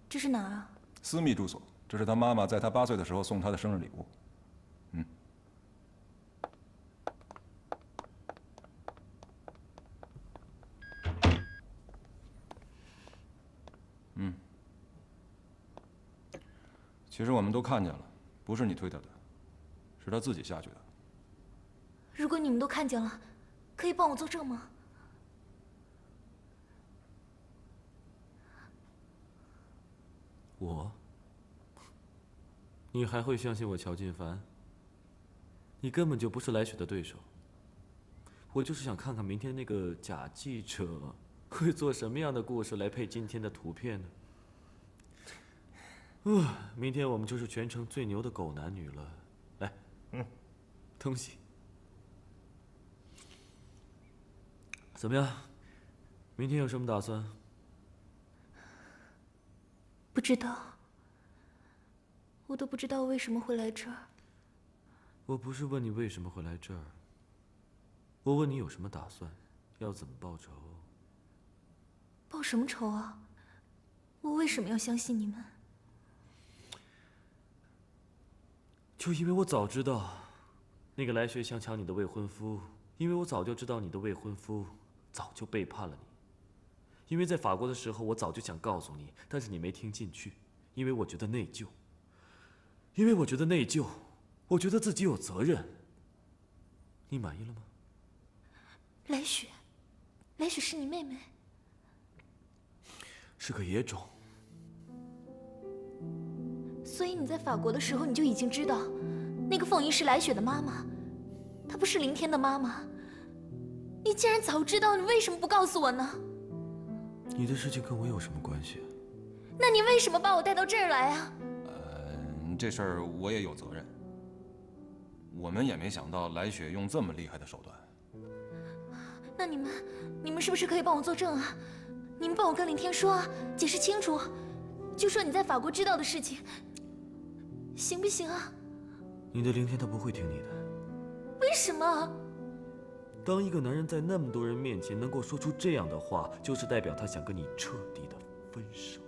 这是哪儿啊？私密住所，这是他妈妈在他8岁的时候送他的生日礼物。其实我们都看见了，不是你推他的，是他自己下去的。如果你们都看见了，可以帮我作证吗？我？你还会相信我乔金凡？你根本就不是来雪的对手。我就是想看看明天那个假记者会做什么样的故事来配今天的图片呢？明天我们就是全城最牛的狗男女了。来，东西怎么样？明天有什么打算？不知道，我都不知道为什么会来这儿。我不是问你为什么会来这儿，我问你有什么打算，要怎么报仇？报什么仇啊？我为什么要相信你们？就因为我早知道，那个来学想抢你的未婚夫，因为我早就知道你的未婚夫早就背叛了你。因为在法国的时候，我早就想告诉你，但是你没听进去，因为我觉得内疚。因为我觉得内疚，我觉得自己有责任。你满意了吗？来雪，来雪是你妹妹？是个野种。所以你在法国的时候，你就已经知道，那个凤仪是来雪的妈妈，她不是林天的妈妈。你既然早知道，你为什么不告诉我呢？你的事情跟我有什么关系？那你为什么把我带到这儿来啊？这事儿我也有责任。我们也没想到来雪用这么厉害的手段。那你们是不是可以帮我作证啊？你们帮我跟林天说啊，解释清楚，就说你在法国知道的事情，行不行啊？你的林天他不会听你的。为什么？当一个男人在那么多人面前能够说出这样的话，就是代表他想跟你彻底的分手，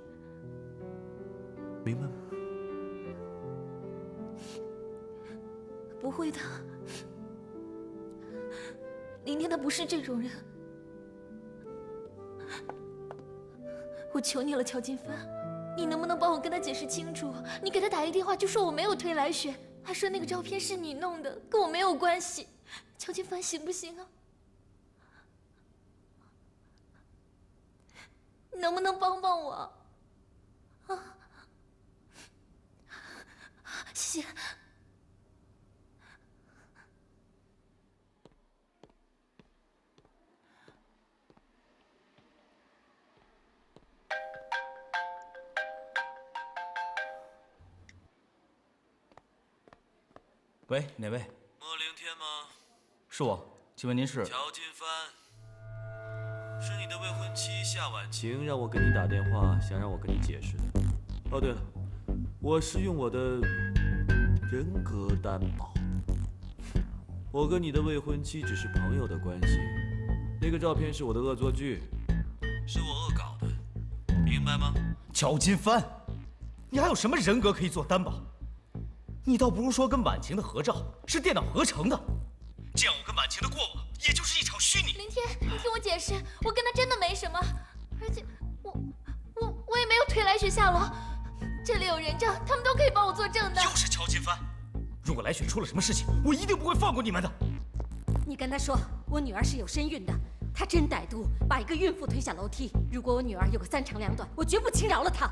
明白吗？不会的，林天他不是这种人。我求你了，乔金帆，你能不能帮我跟他解释清楚？你给他打一个电话，就说我没有推来雪，还说那个照片是你弄的，跟我没有关系。乔金帆，行不行啊？你能不能帮帮我？啊，谢谢。喂，哪位？莫凌天吗？是我，请问您是？乔金帆，是你的未婚妻夏婉晴让我给你打电话，想让我跟你解释的。哦，对了，我是用我的人格担保，我跟你的未婚妻只是朋友的关系。那个照片是我的恶作剧，是我恶搞的，明白吗？乔金帆，你还有什么人格可以做担保？你倒不如说跟婉晴的合照是电脑合成的，这样我跟婉晴的过往也就是一场虚拟。林天，你听我解释，我跟他真的没什么，而且我也没有推来雪下楼，这里有人证，他们都可以帮我作证的。又是乔金帆，如果来雪出了什么事情，我一定不会放过你们的。你跟他说，我女儿是有身孕的，她真歹毒，把一个孕妇推下楼梯。如果我女儿有个3长2短，我绝不轻饶了她。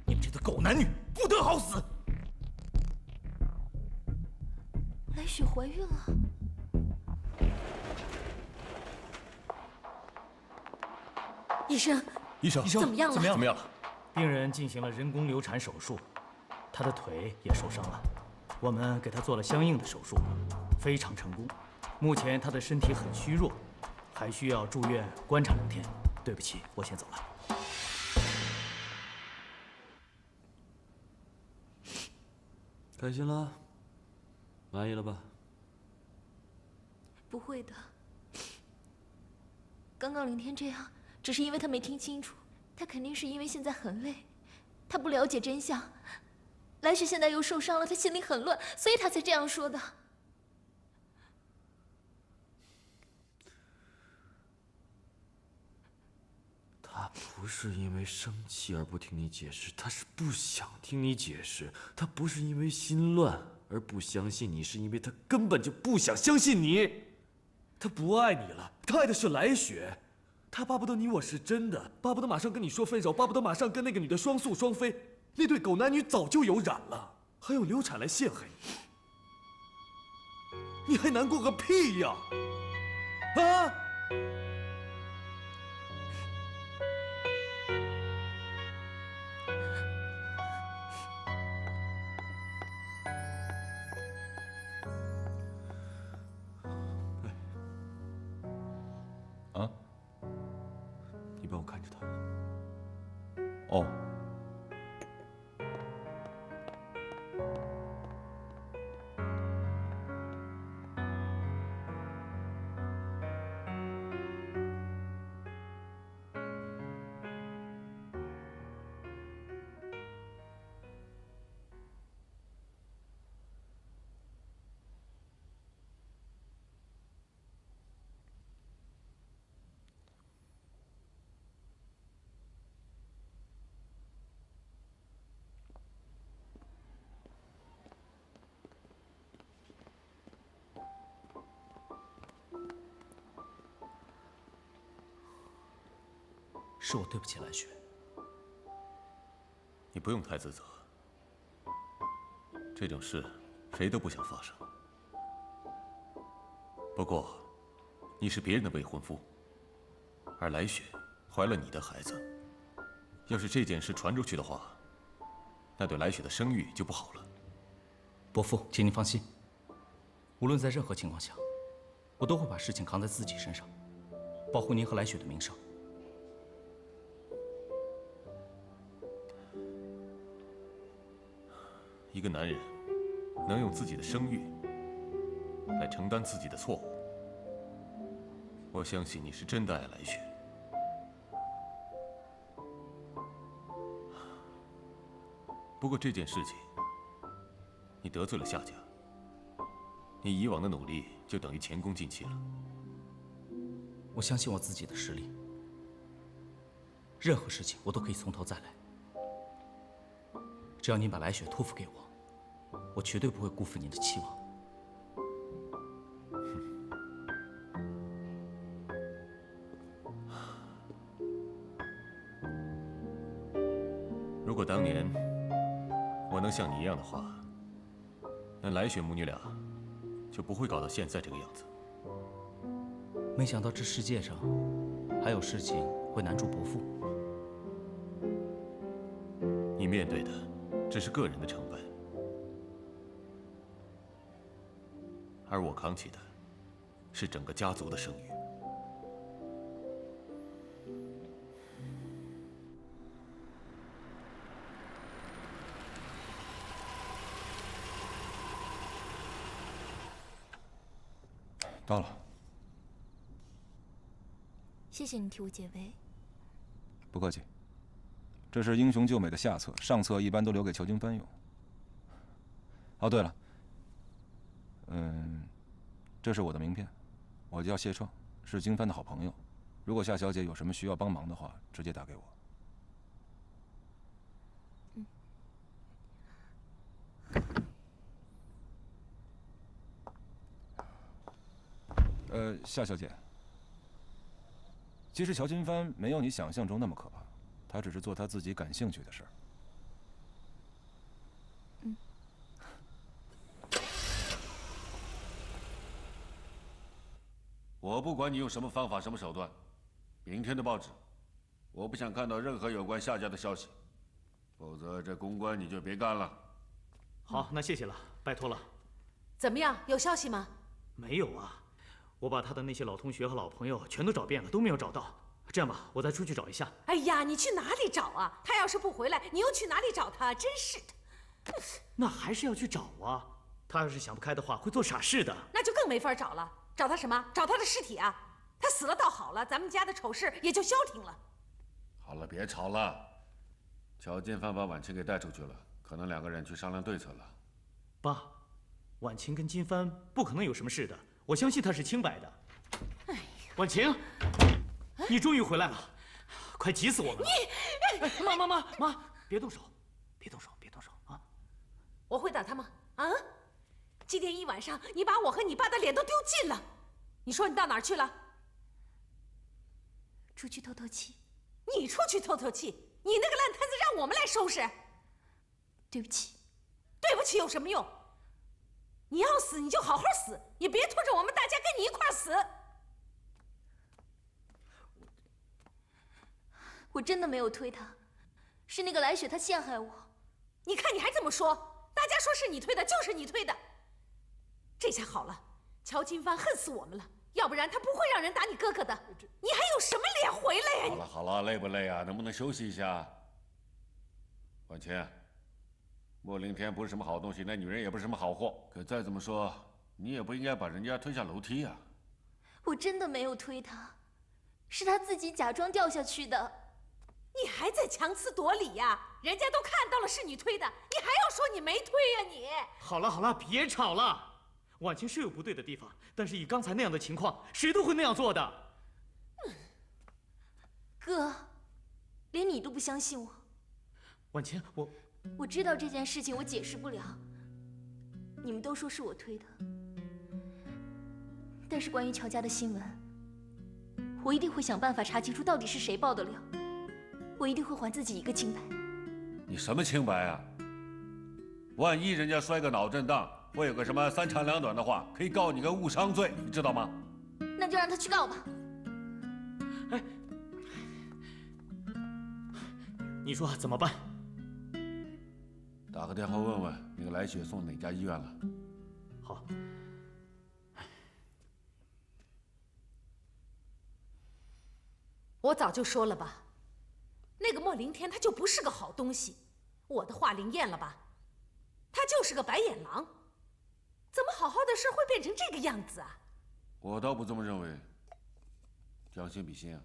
你们这对狗男女不得好死！来雪怀孕了。医生，怎么样了？怎么样了？病人进行了人工流产手术，他的腿也受伤了，我们给他做了相应的手术，非常成功。目前他的身体很虚弱，还需要住院观察2天。对不起，我先走了。开心了？满意了吧？不会的。刚刚林天这样，只是因为他没听清楚，他肯定是因为现在很累，他不了解真相。来雪现在又受伤了，他心里很乱，所以他才这样说的。他不是因为生气而不听你解释，他是不想听你解释。他不是因为心乱而不相信你，是因为他根本就不想相信你。他不爱你了，他爱的是来雪。他巴不得你我是真的，巴不得马上跟你说分手，巴不得马上跟那个女的双宿双飞。那对狗男女早就有染了，还用流产来陷害你，你还难过个屁呀！啊！啊？你帮我看着他。哦。是我对不起来雪。你不用太自责，这种事谁都不想发生。不过，你是别人的未婚夫，而来雪怀了你的孩子。要是这件事传出去的话，那对来雪的声誉就不好了。伯父，请您放心，无论在任何情况下，我都会把事情扛在自己身上，保护您和来雪的名声。一个男人能用自己的声誉来承担自己的错误，我相信你是真的爱来雪。不过这件事情，你得罪了夏家，你以往的努力就等于前功尽弃了。我相信我自己的实力，任何事情我都可以从头再来。只要您把来雪托付给我，我绝对不会辜负您的期望。如果当年我能像你一样的话，那来雪母女俩就不会搞到现在这个样子。没想到这世界上还有事情会难住伯父。你面对的只是个人的成本，而我扛起的是整个家族的声誉。到了。谢谢你替我解围。不客气。这是英雄救美的下册，上册一般都留给裘金帆用。哦，对了，这是我的名片，我叫谢创，是金帆的好朋友。如果夏小姐有什么需要帮忙的话，直接打给我。夏小姐，其实乔金帆没有你想象中那么可怕。他只是做他自己感兴趣的事儿。我不管你用什么方法、什么手段，明天的报纸，我不想看到任何有关夏家的消息，否则这公关你就别干了。好，那谢谢了，拜托了。怎么样，有消息吗？没有啊，我把他的那些老同学和老朋友全都找遍了，都没有找到。这样吧，我再出去找一下。哎呀，你去哪里找啊？他要是不回来，你又去哪里找他？真是的。那还是要去找啊。他要是想不开的话，会做傻事的。那就更没法找了。找他什么？找他的尸体啊！他死了倒好了，咱们家的丑事也就消停了。好了，别吵了。乔金帆把婉清给带出去了，可能两个人去商量对策了。爸，婉晴跟金帆不可能有什么事的，我相信她是清白的。哎呀，婉晴，你终于回来了，快急死我们了！你，妈，别动手，别动手啊！我会打他吗？啊？今天一晚上，你把我和你爸的脸都丢尽了。你说你到哪儿去了？出去透透气。你出去透透气，你那个烂摊子让我们来收拾。对不起。对不起有什么用？你要死你就好好死，也别拖着我们大家跟你一块儿死。我真的没有推他，是那个来雪他陷害我。你看你还这么说，大家说是你推的，就是你推的。这下好了，乔金帆恨死我们了，要不然他不会让人打你哥哥的。你还有什么脸回来呀？好了，累不累啊？能不能休息一下？婉晴，莫凌天不是什么好东西，那女人也不是什么好货。可再怎么说，你也不应该把人家推下楼梯啊！我真的没有推他，是他自己假装掉下去的。你还在强词夺理呀？人家都看到了是你推的，你还要说你没推呀？你好了，别吵了。婉晴是有不对的地方，但是以刚才那样的情况，谁都会那样做的。哥，连你都不相信我。婉晴，我知道这件事情我解释不了，你们都说是我推的，但是关于乔家的新闻，我一定会想办法查清楚到底是谁爆的料，我一定会还自己一个清白。你什么清白啊？万一人家摔个脑震荡，或有个什么三长两短的话，可以告你个误伤罪，你知道吗？那就让他去告吧。哎，你说怎么办？打个电话问问那个来雪送哪家医院了。好。我早就说了吧，那个莫凌天他就不是个好东西。我的话灵验了吧？他就是个白眼狼，怎么好好的事会变成这个样子啊？我倒不这么认为。将心比心啊，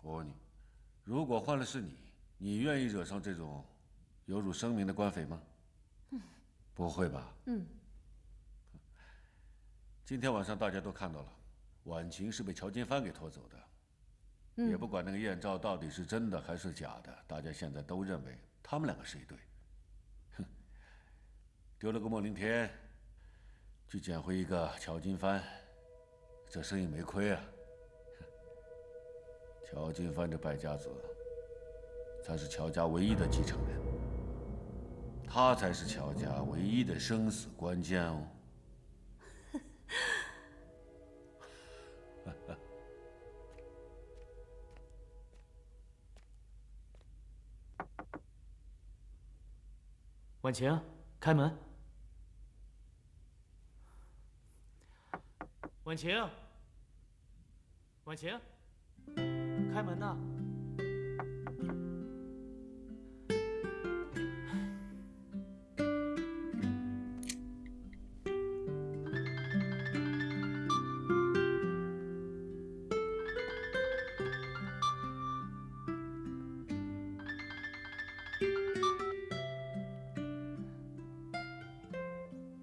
我问你，如果换了是你，你愿意惹上这种有辱声名的官匪吗？不会吧？今天晚上大家都看到了，婉晴是被乔金帆给拖走的。也不管那个艳照到底是真的还是假的，大家现在都认为他们两个是一对。哼，丢了个莫凌天，去捡回一个乔金帆，这生意没亏啊。乔金帆这败家子，才是乔家唯一的继承人，他才是乔家唯一的生死关键哦。婉晴，开门。婉晴，婉晴，开门呐！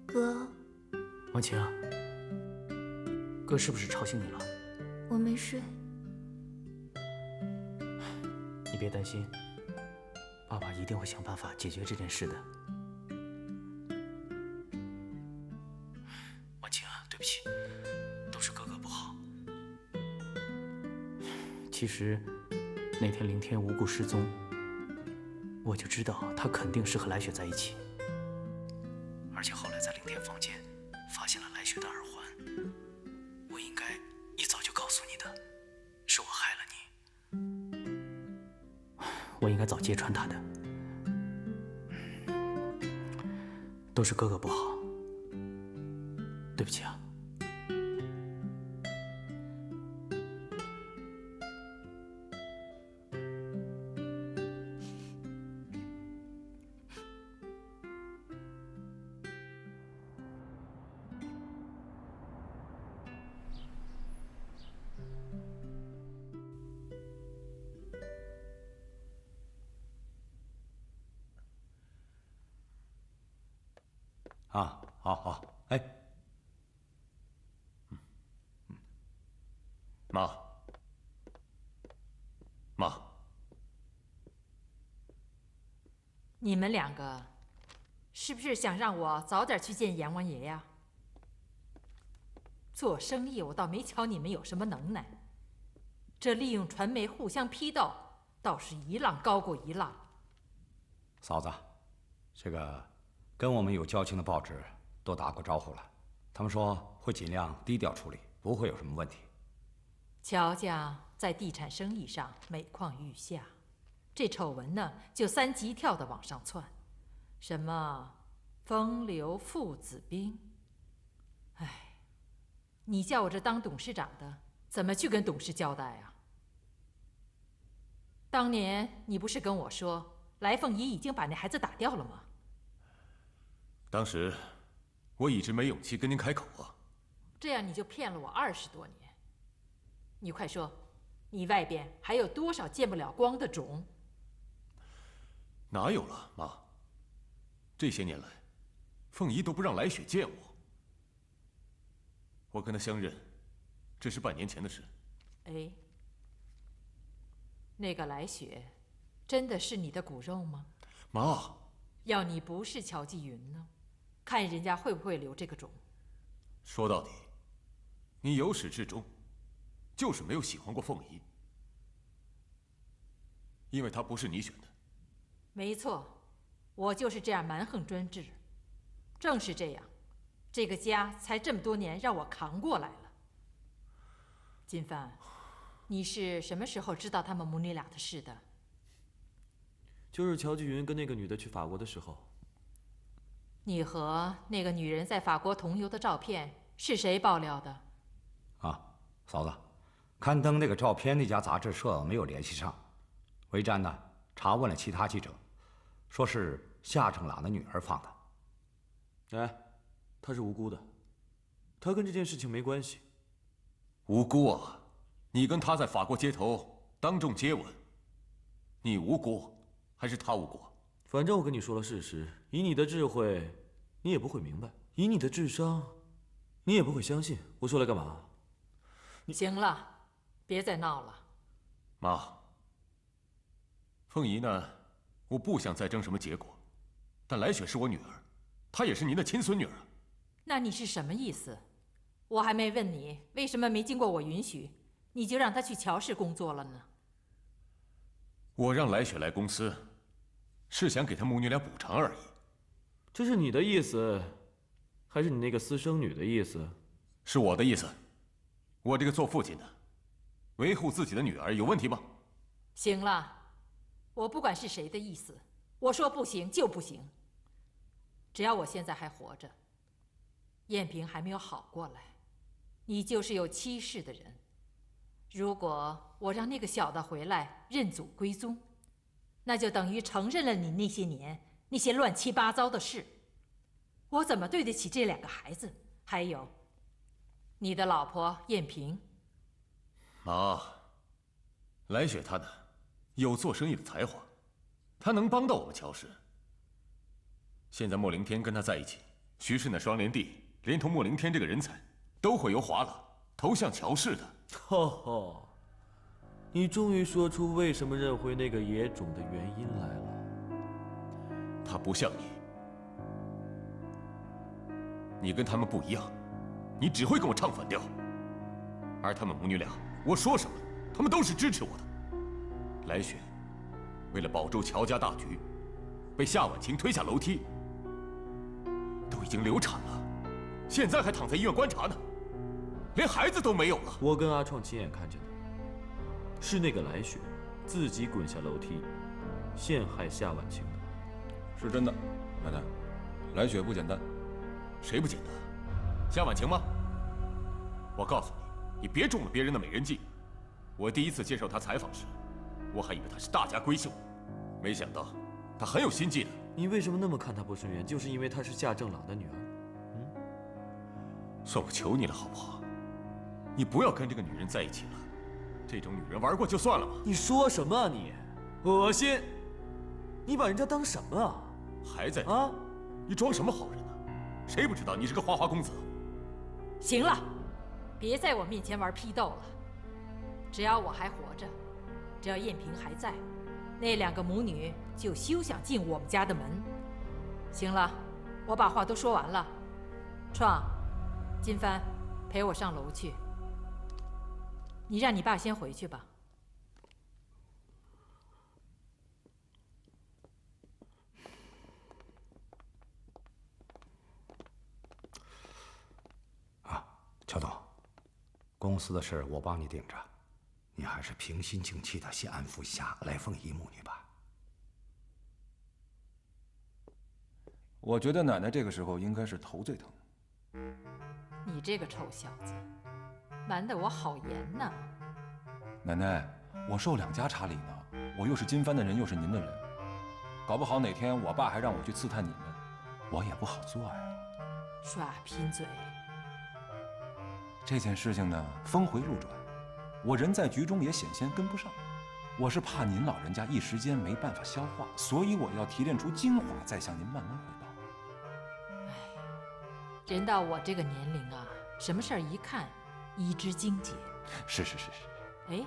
哥，婉晴，哥是不是吵醒你了？我没睡。你别担心，爸爸一定会想办法解决这件事的。婉晴啊，对不起，都是哥哥不好。其实那天凌天无故失踪，我就知道他肯定是和来雪在一起。而且后来在凌天房间发现了来雪的耳环，我应该一早就告诉你的，是我害了你，我应该早揭穿他的，都是哥哥不好，对不起啊。啊，好，哎，妈，你们两个是不是想让我早点去见阎王爷呀？做生意我倒没瞧你们有什么能耐，这利用传媒互相批斗，倒是一浪高过一浪。嫂子，这个跟我们有交情的报纸都打过招呼了，他们说会尽量低调处理，不会有什么问题。乔家在地产生意上每况愈下，这丑闻呢就3级跳的往上窜，什么风流父子兵，哎，你叫我这当董事长的怎么去跟董事交代啊？当年你不是跟我说来凤仪已经把那孩子打掉了吗？当时我一直没勇气跟您开口啊。这样你就骗了我20多年。你快说，你外边还有多少见不了光的种？哪有了，妈？这些年来，凤仪都不让来雪见我。我跟她相认，这是半年前的事。哎，那个来雪，真的是你的骨肉吗？妈，要你不是乔继云呢，看人家会不会留这个种。说到底，你由始至终就是没有喜欢过凤仪，因为她不是你选的。没错，我就是这样蛮横专制，正是这样，这个家才这么多年让我扛过来了。金帆，你是什么时候知道他们母女俩的事的？就是乔继云跟那个女的去法国的时候。你和那个女人在法国同游的照片是谁爆料的？啊，嫂子，刊登那个照片那家杂志社没有联系上，韦瞻呢查问了其他记者，说是夏正朗的女儿放的。哎，她是无辜的，她跟这件事情没关系。无辜啊！你跟她在法国街头当众接吻，你无辜还是她无辜？反正我跟你说了事实，以你的智慧，你也不会明白；以你的智商，你也不会相信。我说来干嘛？行了，别再闹了。妈，凤仪呢？我不想再争什么结果，但来雪是我女儿，她也是您的亲孙女儿。那你是什么意思？我还没问你，为什么没经过我允许，你就让她去乔氏工作了呢？我让来雪来公司，是想给她母女俩补偿而已。这是你的意思，还是你那个私生女的意思？是我的意思。我这个做父亲的，维护自己的女儿有问题吗？行了，我不管是谁的意思，我说不行就不行。只要我现在还活着，燕平还没有好过来，你就是有妻室的人。如果我让那个小的回来认祖归宗，那就等于承认了你那些年那些乱七八糟的事。我怎么对得起这2个孩子？还有你的老婆燕平。妈，来雪她呢，有做生意的才华，她能帮到我们乔氏。现在莫凌天跟她在一起，徐氏那双连帝连同莫凌天这个人才，都会由华了投向乔氏的。哦，你终于说出为什么认回那个野种的原因来了。他不像你，你跟他们不一样，你只会跟我唱反调。而他们母女俩，我说什么，他们都是支持我的。来雪为了保住乔家大局，被夏婉晴推下楼梯，都已经流产了，现在还躺在医院观察呢，连孩子都没有了。我跟阿创亲眼看见的，是那个来雪自己滚下楼梯，陷害夏婉晴的。是真的，太太，来雪不简单。谁不简单？夏婉晴吗？我告诉你，你别中了别人的美人计。我第一次接受她采访时，我还以为她是大家闺秀，没想到她很有心计的。你为什么那么看她不顺眼？就是因为她是夏正朗的女儿？算我求你了，好不好？你不要跟这个女人在一起了。这种女人玩过就算了吧。你说什么啊你？恶心！你把人家当什么啊？还在啊？你装什么好人呢？谁不知道你是个花花公子？行了，别在我面前玩批斗了。只要我还活着，只要燕平还在，那2个母女就休想进我们家的门。行了，我把话都说完了。创，金帆，陪我上楼去。你让你爸先回去吧。乔总，公司的事我帮你顶着，你还是平心静气的先安抚一下来凤仪母女吧。我觉得奶奶这个时候应该是头最疼。你这个臭小子，瞒得我好严呐！奶奶，我受2家茶礼呢，我又是金帆的人，又是您的人，搞不好哪天我爸还让我去刺探你们，我也不好做呀。耍贫嘴！这件事情呢，峰回路转，我人在局中也险些跟不上。我是怕您老人家一时间没办法消化，所以我要提炼出精华，再向您慢慢汇报。哎，人到我这个年龄啊，什么事儿一看，一知精解。是。哎，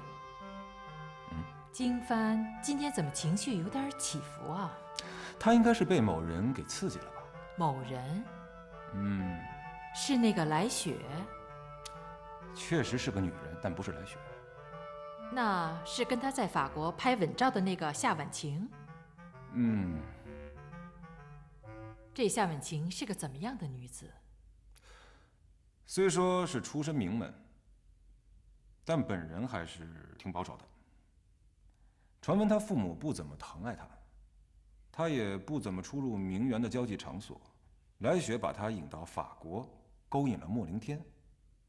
金帆今天怎么情绪有点起伏啊？她应该是被某人给刺激了吧？某人？是那个来雪？确实是个女人，但不是来雪。那是跟他在法国拍吻照的那个夏婉晴？这夏婉晴是个怎么样的女子？虽说是出身名门，但本人还是挺保守的。传闻她父母不怎么疼爱她，她也不怎么出入名媛的交际场所。来雪把她引到法国，勾引了莫凌天。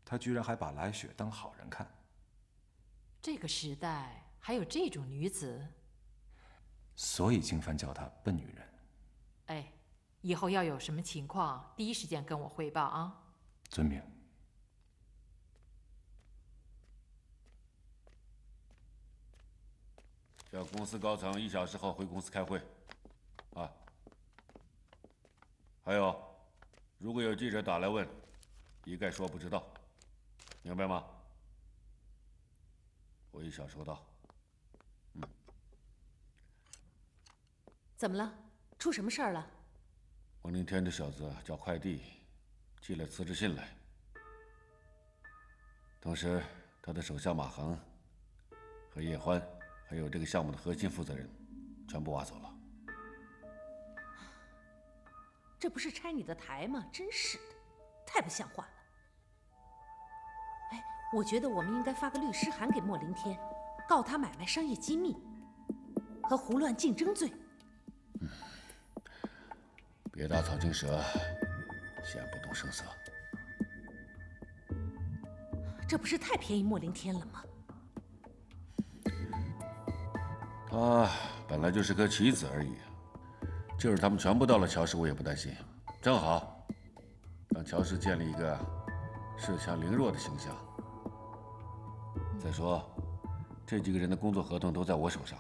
他居然还把来雪当好人看。这个时代还有这种女子？所以金帆叫她笨女人。哎，以后要有什么情况，第一时间跟我汇报啊。遵命。叫公司高层1小时后回公司开会。啊。还有，如果有记者打来问，一概说不知道。明白吗？我1小时后到。怎么了？出什么事儿了？王凌天这小子叫快递，寄了辞职信来。同时，他的手下马航和叶欢，还有这个项目的核心负责人，全部挖走了。这不是拆你的台吗？真是的，太不像话了。我觉得我们应该发个律师函给莫凌天，告他买卖商业机密和胡乱竞争罪。别打草惊蛇，先不动声色。这不是太便宜莫凌天了吗？他本来就是颗棋子而已，就是他们全部到了乔氏，我也不担心。正好让乔氏建立一个恃强凌弱的形象。再说，这几个人的工作合同都在我手上，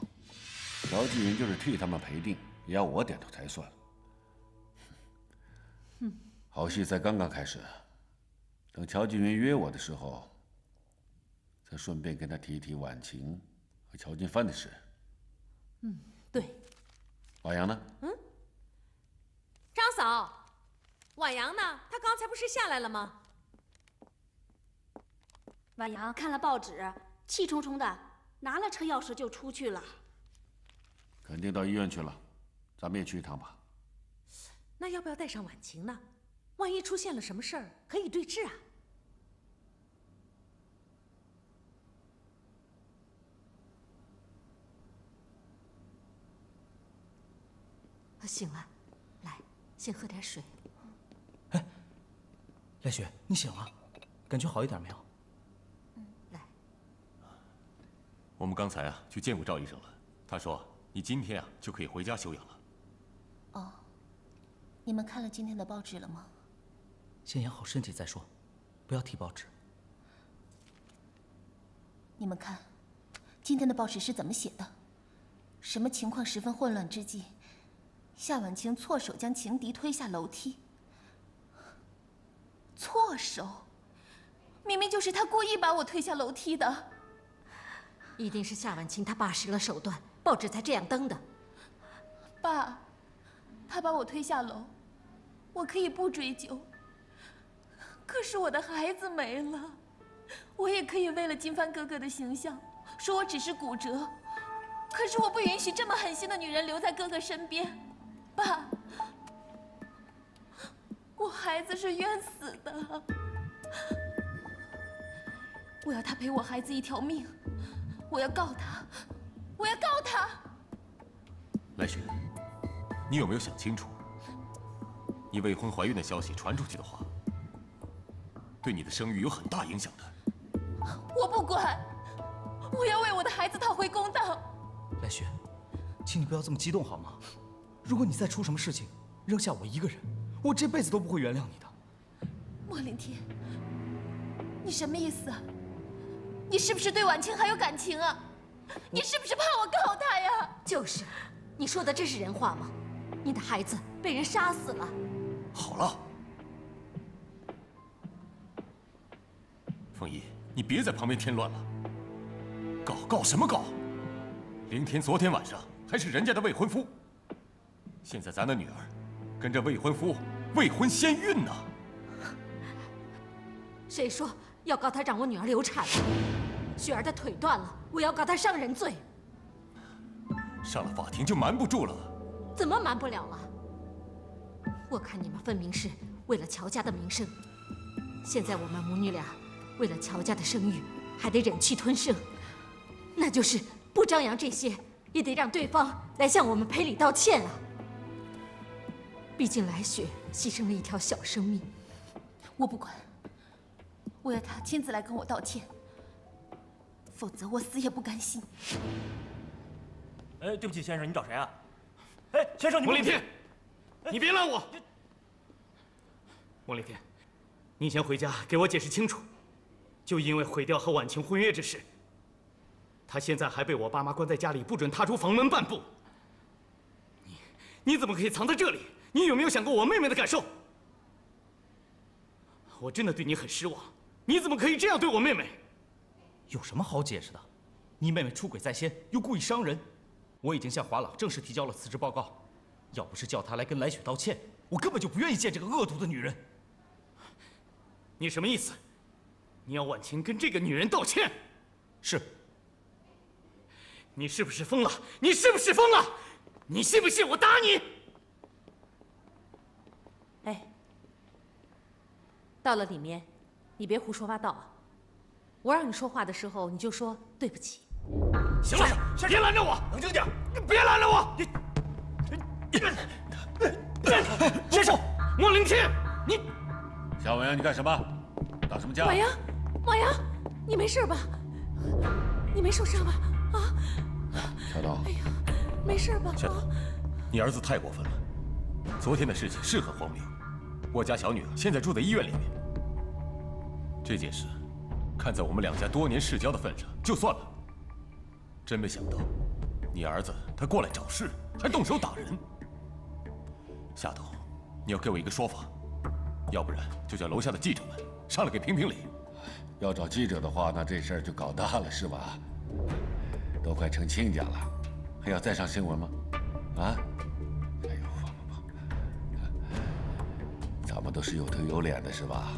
乔继云就是替他们赔定，也要我点头才算。好戏才刚刚开始，等乔继云约我的时候，再顺便跟他提一提婉晴和乔金帆的事。对。婉阳呢？张嫂，婉阳呢？她刚才不是下来了吗？婉阳看了报纸，气冲冲的拿了车钥匙就出去了。肯定到医院去了，咱们也去一趟吧。那要不要带上婉晴呢？万一出现了什么事儿，可以对峙啊。醒了，来，先喝点水。哎，来雪，你醒了，感觉好一点没有？来。我们刚才啊去见过赵医生了，他说你今天啊就可以回家休养了。哦，你们看了今天的报纸了吗？先养好身体再说，不要提报纸。你们看，今天的报纸是怎么写的？什么情况十分混乱之际，夏婉晴错手将情敌推下楼梯。错手？明明就是他故意把我推下楼梯的。一定是夏婉清她爸使了手段，报纸才这样登的。爸，他把我推下楼，我可以不追究。可是我的孩子没了，我也可以为了金帆哥哥的形象，说我只是骨折。可是我不允许这么狠心的女人留在哥哥身边。爸，我孩子是冤死的，我要他赔我孩子一条命。我要告他，我要告他！来雪，你有没有想清楚？你未婚怀孕的消息传出去的话，对你的声誉有很大影响的。我不管，我要为我的孩子讨回公道。来雪，请你不要这么激动好吗？如果你再出什么事情，扔下我一个人，我这辈子都不会原谅你的。莫凌天，你什么意思啊？你是不是对婉清还有感情啊？你是不是怕我告他呀？就是，你说的这是人话吗？你的孩子被人杀死了。好了，凤仪，你别在旁边添乱了。告什么告？凌天昨天晚上还是人家的未婚夫，现在咱的女儿跟着未婚夫未婚先孕呢。谁说要告他让我女儿流产了？雪儿的腿断了，我要告他伤人罪。上了法庭就瞒不住了。怎么瞒不了了？我看你们分明是为了乔家的名声，现在我们母女俩为了乔家的声誉，还得忍气吞声，那就是不张扬这些，也得让对方来向我们赔礼道歉啊！毕竟来雪牺牲了一条小生命。我不管，我要他亲自来跟我道歉，否则我死也不甘心。哎，对不起，先生，你找谁啊？哎，先生，你莫凌天，你别拦我！莫凌天，你先回家给我解释清楚。就因为毁掉和婉清婚约之事，他现在还被我爸妈关在家里，不准踏出房门半步。你怎么可以藏在这里？你有没有想过我妹妹的感受？我真的对你很失望，你怎么可以这样对我妹妹？有什么好解释的？你妹妹出轨在先，又故意伤人，我已经向华朗正式提交了辞职报告。要不是叫她来跟来雪道歉，我根本就不愿意见这个恶毒的女人。你什么意思？你要婉清跟这个女人道歉？是。你是不是疯了？你是不是疯了？你信不信我打你？哎，到了里面，你别胡说八道啊！我让你说话的时候，你就说对不起。行了，别拦着我，冷静点，别拦着我！先生，莫凌天，你夏文阳，你干什么？打什么架？马阳，马阳，你没事吧？你没受伤吧？啊？小刀，哎呀，没事吧？夏刀，你儿子太过分了。昨天的事情是很荒谬，我家小女儿现在住在医院里面。这件事，看在我们两家多年世交的份上，就算了。真没想到，你儿子他过来找事，还动手打人。夏头，你要给我一个说法，要不然就叫楼下的记者们上来给评评理。要找记者的话，那这事儿就搞大了，是吧？都快成亲家了，还要再上新闻吗？啊？哎呦，放吧，咱们都是有头有脸的，是吧？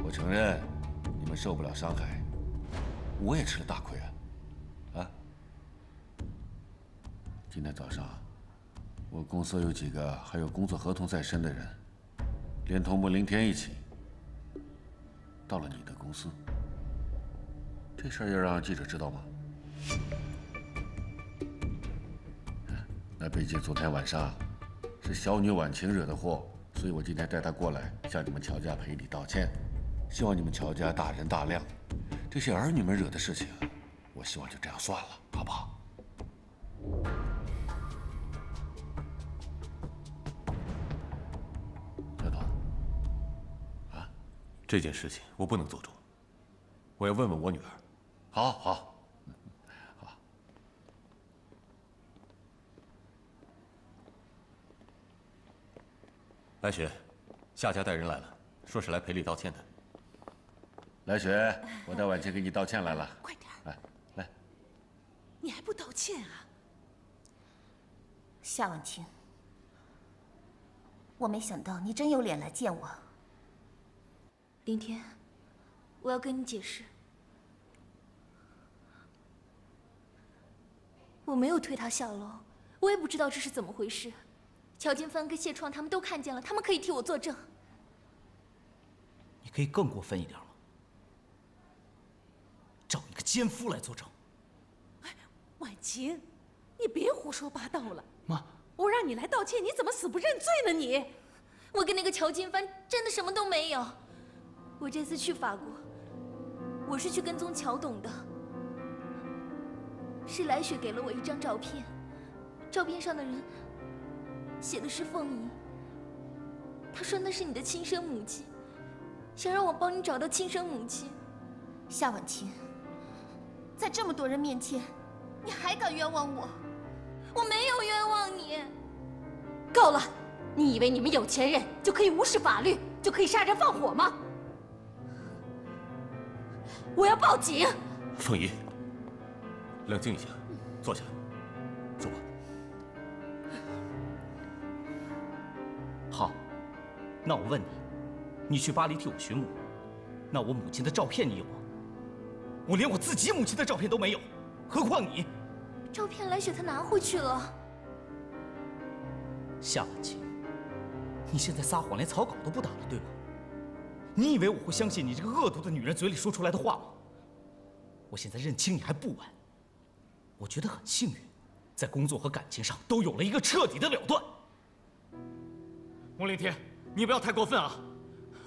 我承认，你们受不了伤害，我也吃了大亏啊！啊！今天早上，我公司有几个还有工作合同在身的人，连同穆凌天一起，到了你的公司。这事儿要让记者知道吗？那毕竟昨天晚上是小女婉晴惹的祸，所以我今天带她过来向你们乔家赔礼道歉，希望你们乔家大人大量。这些儿女们惹的事情，我希望就这样算了，好不好？小董，啊，这件事情我不能做主，我要问问我女儿。好，好。来雪，夏家带人来了，说是来赔礼道歉的。来雪，我带婉晴给你道歉来了。快点，来，你还不道歉啊？夏婉晴，我没想到你真有脸来见我。林天，我要跟你解释，我没有推他下楼，我也不知道这是怎么回事。乔金帆跟谢创他们都看见了，他们可以替我作证。你可以更过分一点吗？找一个奸夫来作证。哎，婉晴，你别胡说八道了。妈，我让你来道歉，你怎么死不认罪呢？你，我跟那个乔金帆真的什么都没有。我这次去法国，我是去跟踪乔董的。是来雪给了我一张照片，照片上的人写的是凤仪。他说那是你的亲生母亲，想让我帮你找到亲生母亲。夏婉晴，在这么多人面前，你还敢冤枉我？我没有冤枉你。够了！你以为你们有钱人就可以无视法律，就可以杀人放火吗？我要报警！凤仪，冷静一下，坐下，说吧。好，那我问你，你去巴黎替我寻母，那我母亲的照片你有吗？我连我自己母亲的照片都没有，何况你？照片来雪他拿回去了。夏婉晴，你现在撒谎连草稿都不打了，对吗？你以为我会相信你这个恶毒的女人嘴里说出来的话吗？我现在认清你还不晚。我觉得很幸运，在工作和感情上都有了一个彻底的了断。穆林天，你不要太过分啊！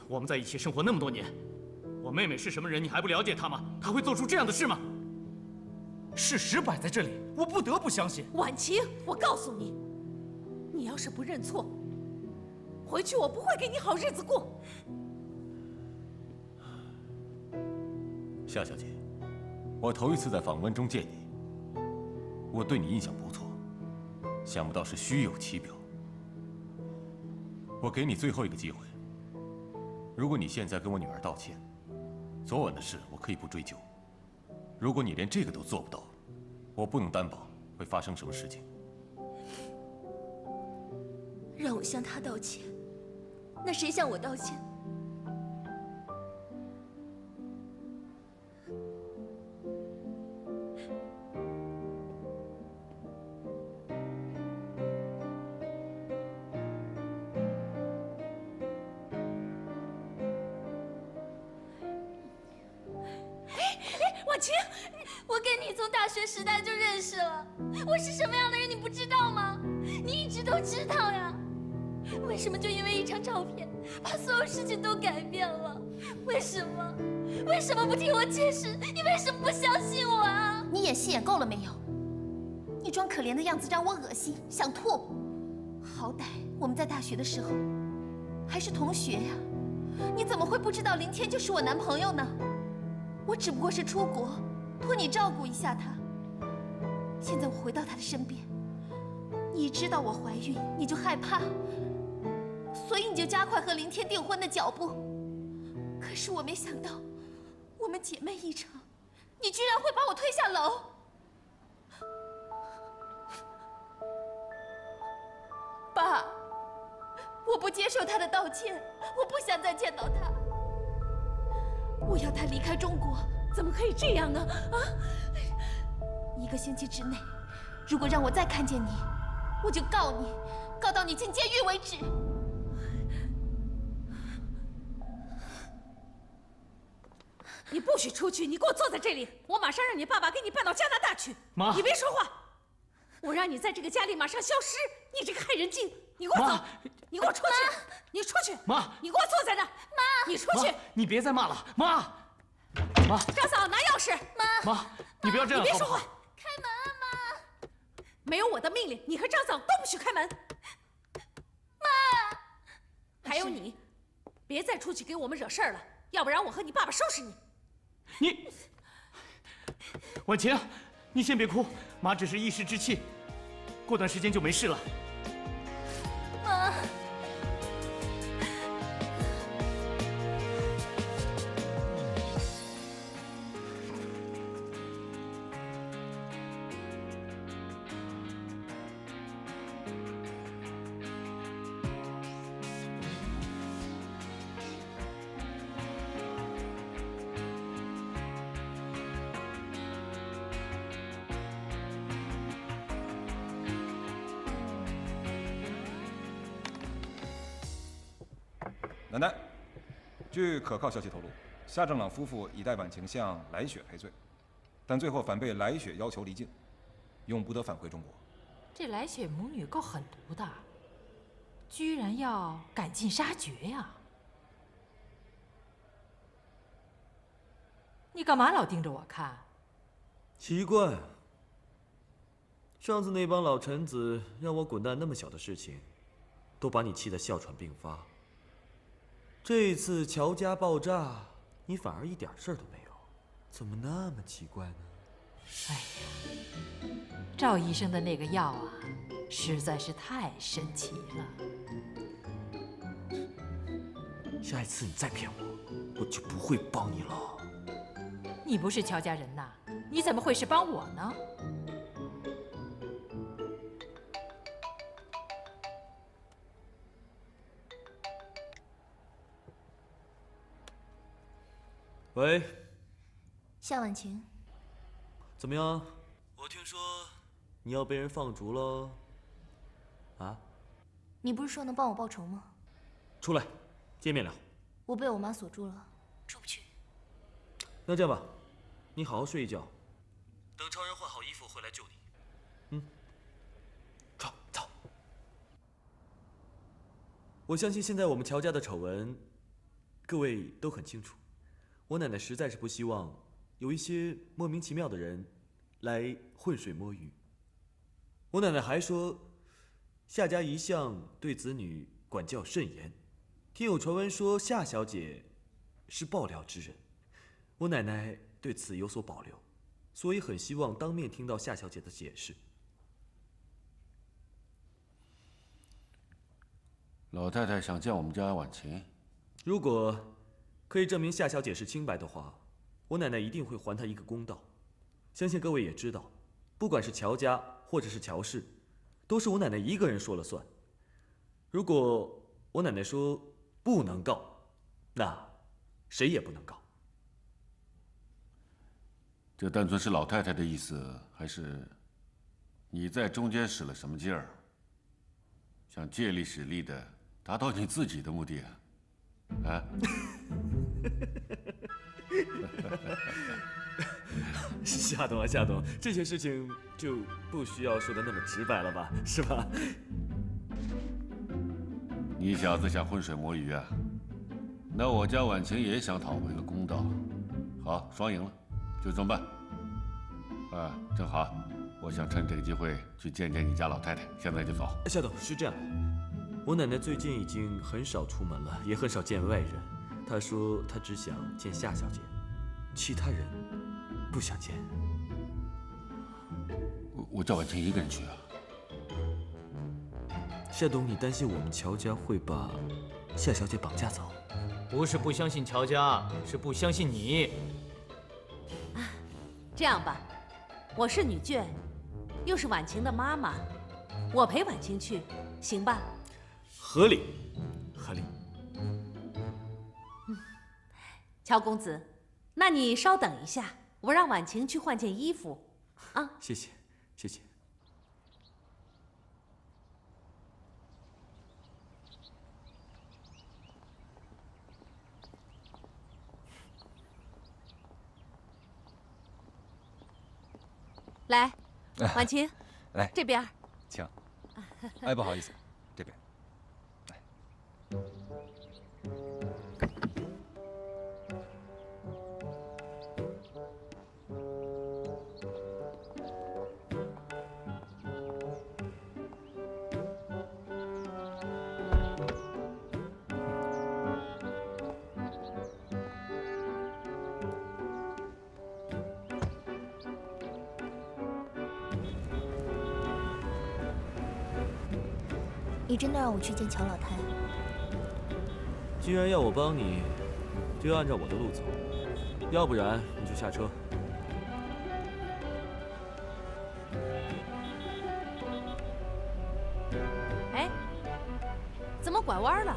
我们在一起生活那么多年，我妹妹是什么人你还不了解她吗？她会做出这样的事吗？事实摆在这里，我不得不相信。婉晴，我告诉你，你要是不认错，回去我不会给你好日子过。夏小姐，我头一次在访问中见你，我对你印象不错，想不到是虚有其表。我给你最后一个机会，如果你现在跟我女儿道歉，昨晚的事我可以不追究。如果你连这个都做不到，我不能担保会发生什么事情。让我向他道歉，那谁向我道歉？婉晴，我跟你从大学时代就认识了，我是什么样的人你不知道吗？你一直都知道呀。为什么就因为一张照片，把所有事情都改变了？为什么？为什么不听我解释？你为什么不相信我啊？你演戏演够了没有？你装可怜的样子让我恶心，想吐。好歹我们在大学的时候还是同学呀，你怎么会不知道林天就是我男朋友呢？我只不过是出国，托你照顾一下他。现在我回到他的身边，你一知道我怀孕，你就害怕，所以你就加快和林天订婚的脚步。可是我没想到，我们姐妹一场，你居然会把我推下楼。爸，我不接受他的道歉，我不想再见到他。我要他离开中国。怎么可以这样呢？啊！1个星期之内，如果让我再看见你，我就告你，告到你进监狱为止。你不许出去！你给我坐在这里！我马上让你爸爸给你办到加拿大去。妈，你别说话！我让你在这个家里马上消失！你这个害人精！你给我走！你给我出去！你出去！妈，你给我坐在那儿！妈，你出去！你别再骂了，妈！妈，张嫂拿钥匙。妈，你不要这样，你别说话。开门啊，妈！没有我的命令，你和张嫂都不许开门。妈，还有你，别再出去给我们惹事儿了，要不然我和你爸爸收拾你。你，婉晴，你先别哭，妈只是一时之气，过段时间就没事了。妈。奶奶，据可靠消息透露，夏正朗夫妇已代婉晴向来雪赔罪，但最后反被来雪要求离境，永不得返回中国。这来雪母女够狠毒的，居然要赶尽杀绝呀！你干嘛老盯着我看？奇怪，上次那帮老臣子让我滚蛋那么小的事情，都把你气得哮喘病发。这次乔家爆炸，你反而一点事儿都没有，怎么那么奇怪呢？哎呀，赵医生的那个药啊，实在是太神奇了。下一次你再骗我，我就不会帮你了。你不是乔家人呐，你怎么会是帮我呢？喂，夏婉晴，怎么样？我听说你要被人放逐喽？啊？你不是说能帮我报仇吗？出来，见面聊。我被我妈锁住了，出不去。那这样吧，你好好睡一觉，等超人换好衣服回来救你。走。我相信现在我们乔家的丑闻，各位都很清楚。我奶奶实在是不希望有一些莫名其妙的人来浑水摸鱼。我奶奶还说，夏家一向对子女管教甚严，听有传闻说夏小姐是爆料之人。我奶奶对此有所保留，所以很希望当面听到夏小姐的解释。老太太想见我们家婉晴，如果可以证明夏小姐是清白的话，我奶奶一定会还她一个公道。相信各位也知道，不管是乔家或者是乔氏，都是我奶奶一个人说了算。如果我奶奶说不能告，那谁也不能告。这单纯是老太太的意思，还是你在中间使了什么劲儿，想借力使力的达到你自己的目的啊？啊？夏董啊，夏董，这些事情就不需要说的那么直白了吧，是吧？你小子想浑水摸鱼啊？那我家婉晴也想讨回个公道。好，双赢了，就这么办。啊，正好，我想趁这个机会去见见你家老太太，现在就走。夏董，是这样，我奶奶最近已经很少出门了，也很少见外人。她说她只想见夏小姐，其他人不想见。我叫婉晴一个人去啊。夏董，你担心我们乔家会把夏小姐绑架走？不是不相信乔家，是不相信你。这样吧，我是女眷，又是婉晴的妈妈，我陪婉晴去，行吧？合理，合理。乔公子，那你稍等一下，我让婉晴去换件衣服，啊？谢谢，谢谢。来，婉晴，来这边。请。哎，不好意思，这边。来。你真的让我去见乔老太？既然要我帮你，就要按照我的路走，要不然你就下车。哎，怎么拐弯了？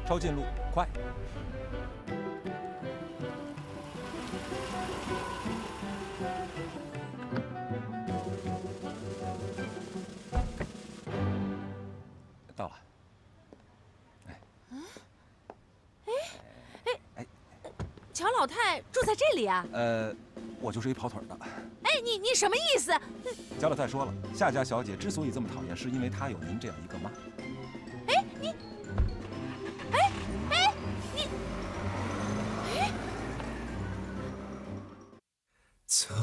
抄近路，快！到了。哎。乔老太住在这里啊？我就是一跑腿的。哎，你什么意思？焦老太说了，夏家小姐之所以这么讨厌，是因为她有您这样一个妈。哎，你，哎，你，哎。曾，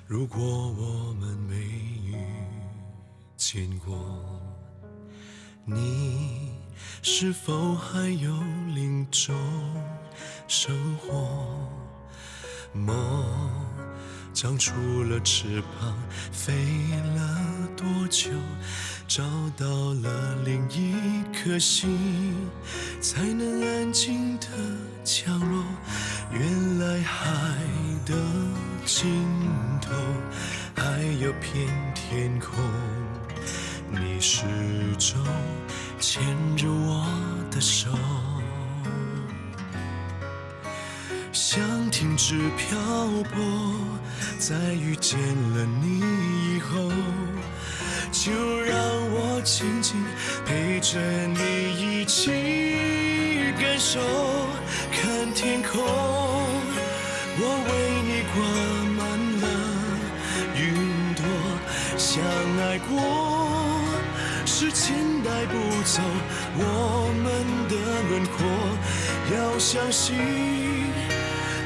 如果我们没遇见过，你是否还有另种生活？梦长出了翅膀，飞了多久？找到了另一颗心，才能安静的降落。原来海的尽头还有片天空，你始终牵着我的手。想停止漂泊，在遇见了你以后，就让我紧紧陪着你一起感受。看天空，我为你挂满了云朵。相爱过，时间带不走我们的轮廓。要相信，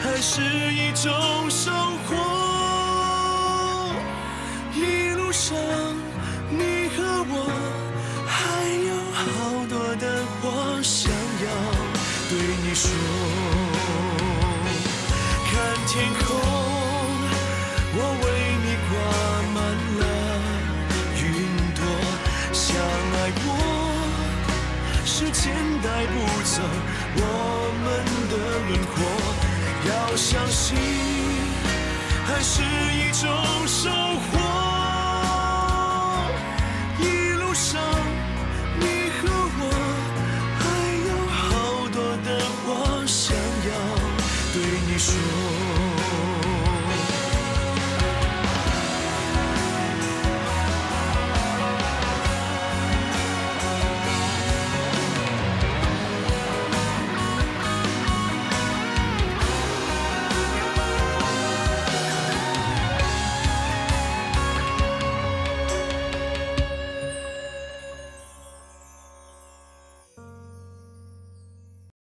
爱是一种收获。一路上，你和我还有好多的话想要对你说。看天空，我为你挂满了云朵。相爱过，时间带不走我们的轮廓。要相信，爱是一种收获。